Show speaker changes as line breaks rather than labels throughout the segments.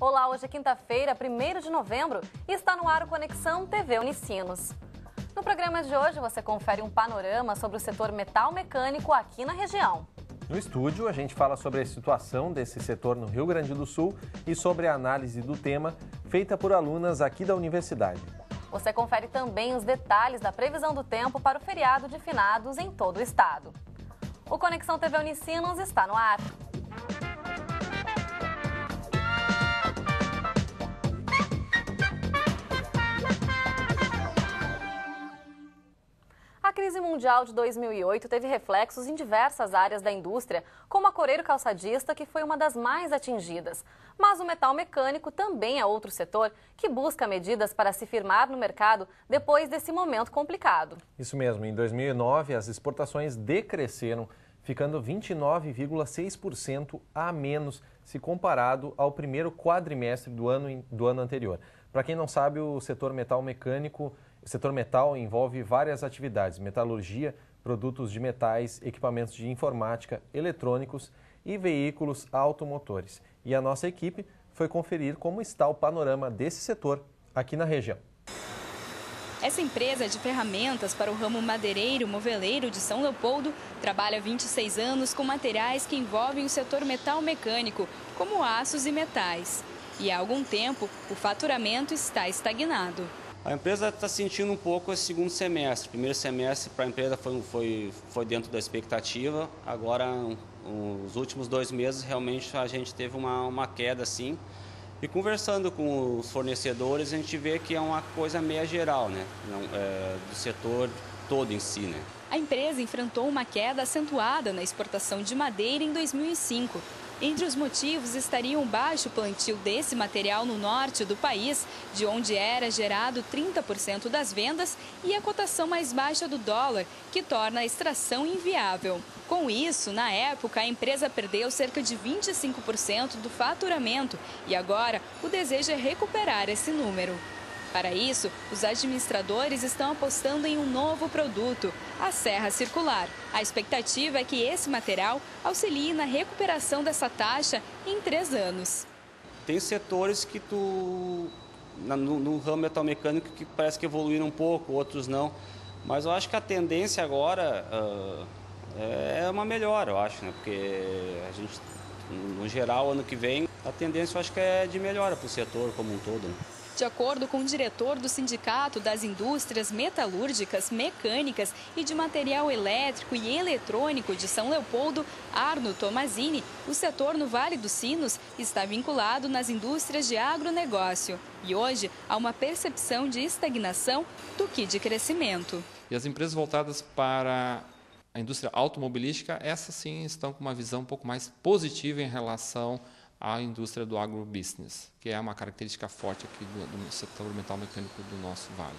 Olá, hoje é quinta-feira, 1º de novembro, e está no ar o Conexão TV Unicinos. No programa de hoje você confere um panorama sobre o setor metal mecânico aqui na região.
No estúdio, a gente fala sobre a situação desse setor no Rio Grande do Sul e sobre a análise do tema feita por alunas aqui da universidade.
Você confere também os detalhes da previsão do tempo para o feriado de finados em todo o estado. O Conexão TV Unicinos está no ar. A crise mundial de 2008 teve reflexos em diversas áreas da indústria, como a coreiro-calçadista, que foi uma das mais atingidas. Mas o metal mecânico também é outro setor que busca medidas para se firmar no mercado depois desse momento complicado.
Isso mesmo, em 2009 as exportações decresceram, ficando 29,6% a menos se comparado ao primeiro quadrimestre do ano anterior. Para quem não sabe, o setor metal mecânico... O setor metal envolve várias atividades: metalurgia, produtos de metais, equipamentos de informática, eletrônicos e veículos automotores. E a nossa equipe foi conferir como está o panorama desse setor aqui na região.
Essa empresa de ferramentas para o ramo madeireiro moveleiro de São Leopoldo trabalha há 26 anos com materiais que envolvem o setor metal mecânico, como aços e metais. E há algum tempo o faturamento está estagnado.
A empresa está sentindo um pouco esse segundo semestre. O primeiro semestre para a empresa foi dentro da expectativa. Agora, os últimos 2 meses, realmente a gente teve uma queda assim. E conversando com os fornecedores, a gente vê que é uma coisa meia geral, né? Do setor todo em si, né?
A empresa enfrentou uma queda acentuada na exportação de madeira em 2005. Entre os motivos estariam o baixo plantio desse material no norte do país, de onde era gerado 30% das vendas, e a cotação mais baixa do dólar, que torna a extração inviável. Com isso, na época, a empresa perdeu cerca de 25% do faturamento e agora o desejo é recuperar esse número. Para isso, os administradores estão apostando em um novo produto, a serra circular. A expectativa é que esse material auxilie na recuperação dessa taxa em 3 anos.
Tem setores que no ramo metal mecânico que parece que evoluíram um pouco, outros não. Mas eu acho que a tendência agora é uma melhora, eu acho, né? Porque a gente, no geral, ano que vem, a tendência eu acho que é de melhora para o setor como um todo, né?
De acordo com o diretor do Sindicato das Indústrias Metalúrgicas, Mecânicas e de Material Elétrico e Eletrônico de São Leopoldo, Arno Tomazini, o setor no Vale dos Sinos está vinculado nas indústrias de agronegócio. E hoje há uma percepção de estagnação do que de crescimento.
E as empresas voltadas para a indústria automobilística, essas sim estão com uma visão um pouco mais positiva em relação à indústria do agrobusiness, que é uma característica forte aqui do setor metal mecânico do nosso vale.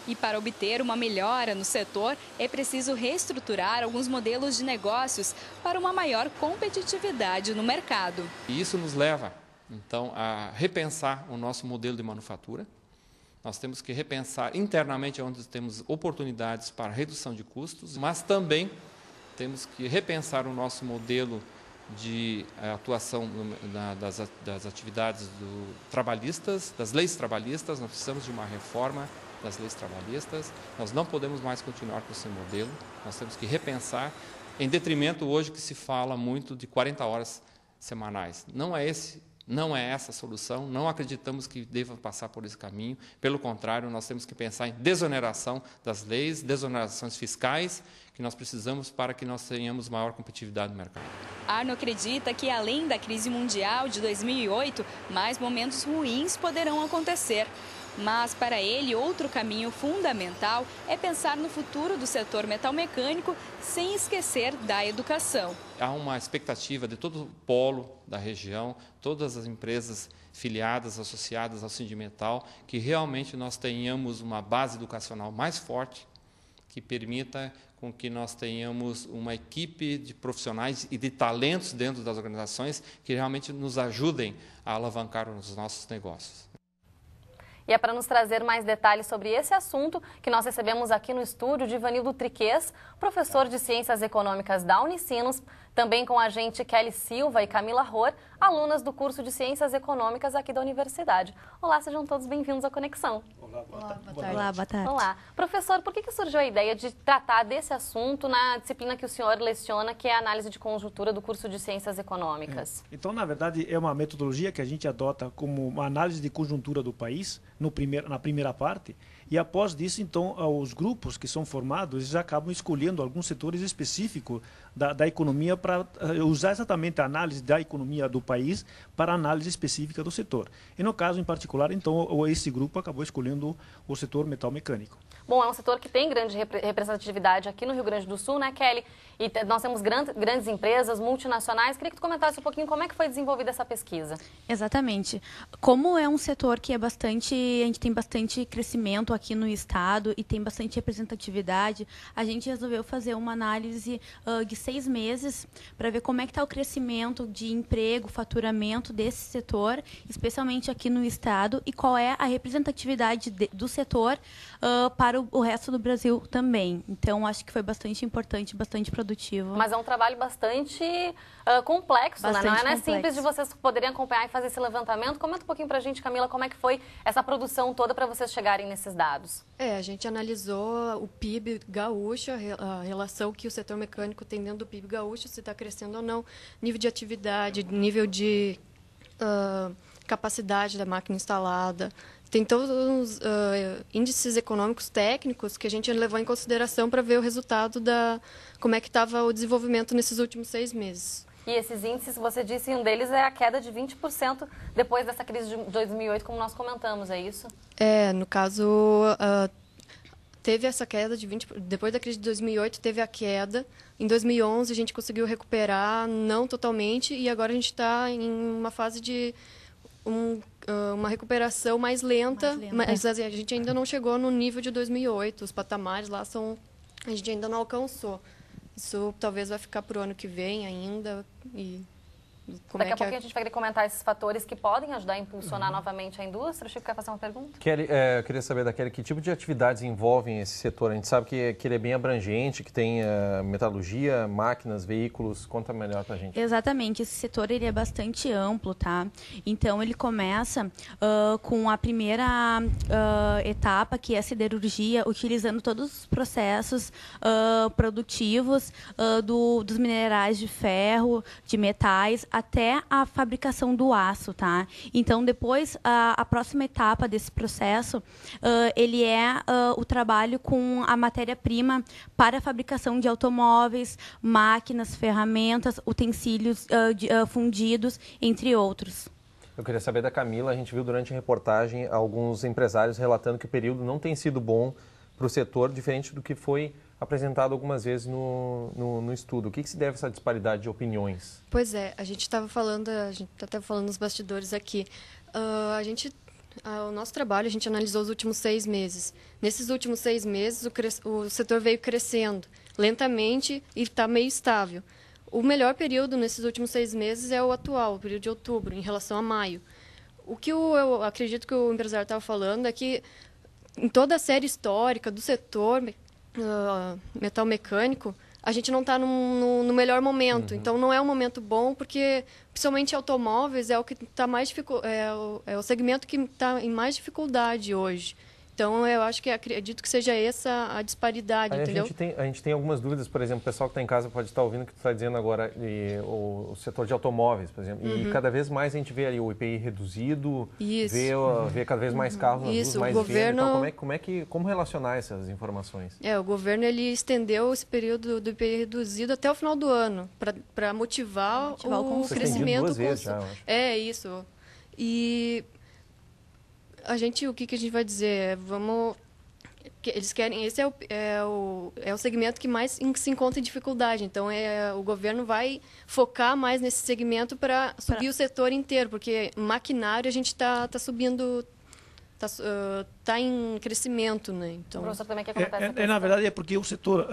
E para obter uma melhora no setor, é preciso reestruturar alguns modelos de negócios para uma maior competitividade no mercado.
E isso nos leva, então, a repensar o nosso modelo de manufatura. Nós temos que repensar internamente onde temos oportunidades para redução de custos, mas também temos que repensar o nosso modelo de atuação das atividades trabalhistas, das leis trabalhistas. Nós precisamos de uma reforma das leis trabalhistas. Nós não podemos mais continuar com esse modelo. Nós temos que repensar, em detrimento hoje que se fala muito de 40 horas semanais. Não é essa a solução, não acreditamos que deva passar por esse caminho. Pelo contrário, nós temos que pensar em desoneração das leis, desonerações fiscais, que nós precisamos para que nós tenhamos maior competitividade no mercado.
Arno acredita que, além da crise mundial de 2008, mais momentos ruins poderão acontecer. Mas, para ele, outro caminho fundamental é pensar no futuro do setor metalmecânico sem esquecer da educação.
Há uma expectativa de todo o polo da região, todas as empresas filiadas, associadas ao Sindimetal, que realmente nós tenhamos uma base educacional mais forte, que permita com que nós tenhamos uma equipe de profissionais e de talentos dentro das organizações que realmente nos ajudem a alavancar os nossos negócios.
E é para nos trazer mais detalhes sobre esse assunto que nós recebemos aqui no estúdio de Ivanildo Triquês, professor de Ciências Econômicas da Unicinos, Também com a gente Kelly Silva e Camila Ror, alunas do curso de Ciências Econômicas aqui da universidade. Olá, sejam todos bem-vindos à Conexão.
Olá, boa tarde.
Olá, boa tarde.
Olá. Professor, por que surgiu a ideia de tratar desse assunto na disciplina que o senhor leciona, que é a análise de conjuntura do curso de Ciências Econômicas?
Então, na verdade, é uma metodologia que a gente adota como uma análise de conjuntura do país na primeira parte. E após disso, então, os grupos que são formados, eles acabam escolhendo alguns setores específicos da economia para usar exatamente a análise da economia do país para a análise específica do setor. E no caso em particular, então, esse grupo acabou escolhendo o setor metal mecânico.
Bom, é um setor que tem grande representatividade aqui no Rio Grande do Sul, né, Kelly? E nós temos grandes empresas, multinacionais. Queria que tu comentasse um pouquinho como é que foi desenvolvida essa pesquisa.
Exatamente. Como é um setor que a gente tem bastante crescimento aqui no estado e tem bastante representatividade, a gente resolveu fazer uma análise de 6 meses para ver como é que está o crescimento de emprego, faturamento desse setor, especialmente aqui no estado, e qual é a representatividade do setor para o resto do Brasil também. Então, acho que foi bastante importante, bastante produtivo.
Mas é um trabalho bastante complexo,
bastante
né? Não é
complexo.
simples de vocês poderem acompanhar e fazer esse levantamento. Comenta um pouquinho pra gente, Camila, como é que foi essa produção toda para vocês chegarem nesses dados.
A gente analisou o PIB gaúcho, a relação que o setor mecânico tem dentro do PIB gaúcho, se está crescendo ou não, nível de atividade, nível de capacidade da máquina instalada. Tem todos os índices econômicos técnicos que a gente levou em consideração para ver o resultado como é que estava o desenvolvimento nesses últimos 6 meses.
E esses índices, você disse, um deles é a queda de 20% depois dessa crise de 2008, como nós comentamos, é isso?
No caso, teve essa queda de 20%. Depois da crise de 2008, teve a queda. Em 2011, a gente conseguiu recuperar, não totalmente, e agora a gente está em uma fase de uma recuperação mais lenta, mas a gente ainda não chegou no nível de 2008. Os patamares lá a gente ainda não alcançou. Isso talvez vai ficar para o ano que vem ainda.
Daqui a pouquinho a gente vai querer comentar esses fatores que podem ajudar a impulsionar novamente a indústria. O Chico quer fazer uma pergunta?
Kelly, eu queria saber da Kelly que tipo de atividades envolvem esse setor. A gente sabe que ele é bem abrangente, que tem metalurgia, máquinas, veículos. Conta melhor pra gente.
Exatamente. Esse setor ele é bastante amplo, tá? Então, ele começa com a primeira etapa, que é a siderurgia, utilizando todos os processos produtivos dos minerais de ferro, de metais, até a fabricação do aço, tá? Então, depois, a próxima etapa desse processo, ele é o trabalho com a matéria-prima para a fabricação de automóveis, máquinas, ferramentas, utensílios fundidos, entre outros.
Eu queria saber da Camila, a gente viu durante a reportagem alguns empresários relatando que o período não tem sido bom para o setor, diferente do que foi apresentado algumas vezes no estudo. O que se deve a essa disparidade de opiniões?
Pois é, a gente estava falando, a gente está até falando nos bastidores aqui. O nosso trabalho, a gente analisou os últimos 6 meses. Nesses últimos 6 meses, o setor veio crescendo lentamente e está meio estável. O melhor período nesses últimos 6 meses é o atual, o período de outubro, em relação a maio. O que eu acredito que o empresário estava falando é que em toda a série histórica do setor metal mecânico, a gente não está no melhor momento. Então, não é um momento bom, porque, principalmente automóveis, é o que está mais é o segmento que está em mais dificuldade hoje. Então, eu acredito que seja essa a disparidade, entendeu?
A gente tem algumas dúvidas, por exemplo, o pessoal que está em casa pode estar ouvindo o que tu está dizendo agora, o setor de automóveis, por exemplo. E cada vez mais a gente vê ali o IPI reduzido, vê cada vez mais carros nas ruas, mais
governo...
Então, como relacionar essas informações?
O governo ele estendeu esse período do IPI reduzido até o final do ano, para motivar o crescimento.
Duas vezes já, eu acho.
É, isso. E... o que a gente vai dizer? Eles querem, esse é o segmento que mais se encontra em dificuldade. Então, o governo vai focar mais nesse segmento para subir o setor inteiro, porque maquinário a gente está subindo, está em crescimento, né? Então,
o professor também quer comentar essa questão.
Na verdade, é porque o setor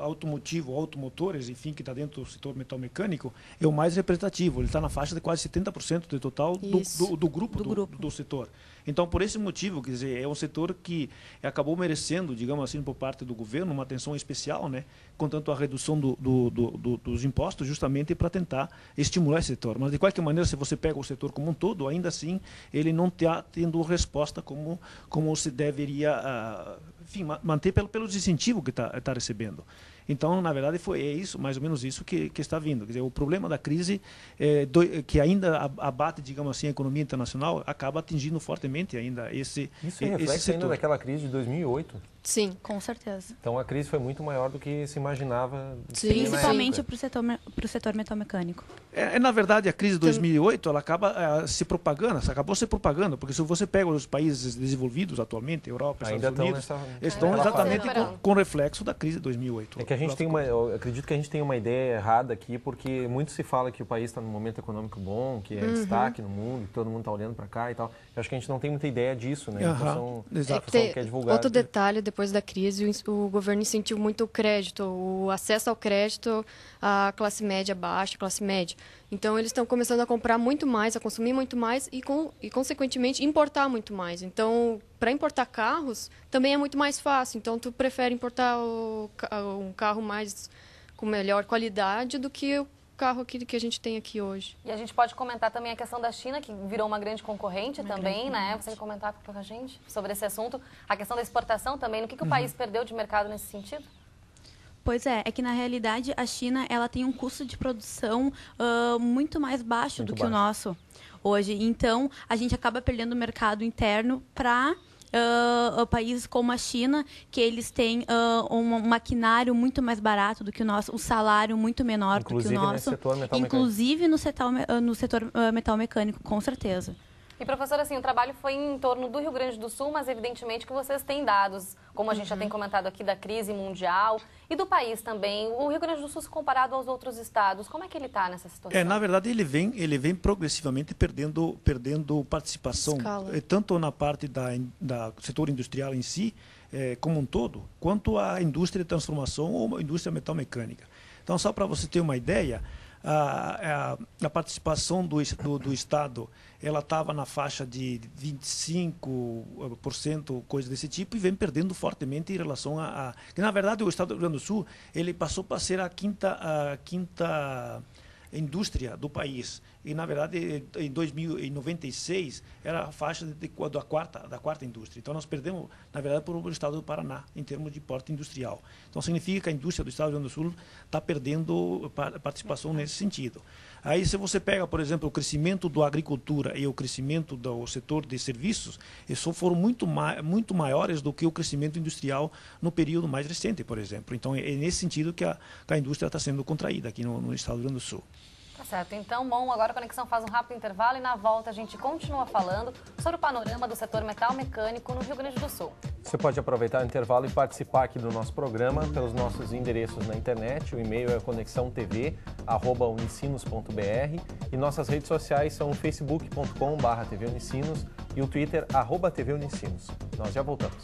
automotivo, automotores, enfim, que está dentro do setor metal-mecânico, é o mais representativo. Ele está na faixa de quase 70% do total do grupo do setor. Então, por esse motivo, quer dizer, é um setor que acabou merecendo, digamos assim, por parte do governo, uma atenção especial, né, quanto à redução dos impostos, justamente para tentar estimular esse setor. Mas, de qualquer maneira, se você pega o setor como um todo, ainda assim, ele não está tendo resposta como se deveria, enfim, manter pelos incentivos que está recebendo. Então, na verdade, mais ou menos isso que está vindo. Quer dizer, o problema da crise, que ainda abate, digamos assim, a economia internacional, acaba atingindo fortemente ainda esse
Isso é reflexo ainda daquela crise de 2008?
Sim, com certeza.
Então, a crise foi muito maior do que se imaginava.
Sim, principalmente para o setor metal-mecânico.
Na verdade, a crise de 2008, ela acabou se propagando, porque se você pega os países desenvolvidos atualmente, Europa, Estados Unidos, estão exatamente com reflexo da crise de 2008.
É que a gente eu acredito que a gente tem uma ideia errada aqui, porque muito se fala que o país está num momento econômico bom, que é destaque no mundo, que todo mundo está olhando para cá e tal. Eu acho que a gente não tem muita ideia disso, né?
Exato.
Que é divulgado.
Outro detalhe, depois da crise, o governo incentivou muito o crédito, o acesso ao crédito à classe média baixa, classe média. Então, eles estão começando a comprar muito mais, a consumir muito mais e consequentemente, importar muito mais. Então, para importar carros, também é muito mais fácil. Então, tu prefere importar um carro mais com melhor qualidade do que o carro que a gente tem aqui hoje.
E a gente pode comentar também a questão da China, que virou uma grande concorrente também, né? Você quer comentar com a gente sobre esse assunto? A questão da exportação também, no que o país perdeu de mercado nesse sentido?
Pois é que na realidade a China ela tem um custo de produção muito mais baixo do que o nosso hoje. Então, a gente acaba perdendo o mercado interno para países como a China, que eles têm um maquinário muito mais barato do que o nosso, um salário muito menor do que o nosso. Inclusive no setor metal mecânico, com certeza.
E, professora, assim, o trabalho foi em torno do Rio Grande do Sul, mas evidentemente que vocês têm dados, como a gente já tem comentado aqui, da crise mundial e do país também. O Rio Grande do Sul, comparado aos outros estados, como é que ele está nessa situação?
Na verdade, ele vem progressivamente perdendo participação, tanto na parte da setor industrial em si, como um todo, quanto a indústria de transformação ou a indústria metal-mecânica. Então, só para você ter uma ideia, a participação do Estado ela estava na faixa de 25%, coisa desse tipo, e vem perdendo fortemente em relação que, na verdade, o Estado do Rio Grande do Sul ele passou para ser a quinta indústria do país. E, na verdade, em 1996, era a faixa da quarta indústria. Então, nós perdemos, na verdade, para o estado do Paraná, em termos de porte industrial. Então, significa que a indústria do estado do Rio Grande do Sul está perdendo participação nesse sentido. Aí, se você pega, por exemplo, o crescimento da agricultura e o crescimento do setor de serviços, eles foram muito maiores do que o crescimento industrial no período mais recente, por exemplo. Então, é nesse sentido que a indústria está sendo contraída aqui no estado do Rio Grande do Sul.
Tá certo. Então, bom, agora a Conexão faz um rápido intervalo e na volta a gente continua falando sobre o panorama do setor metal mecânico no Rio Grande do Sul.
Você pode aproveitar o intervalo e participar aqui do nosso programa pelos nossos endereços na internet. O e-mail é conexãotv@unicinos.br e nossas redes sociais são facebook.com/tvunicinos e o Twitter @tvunicinos. Nós já voltamos.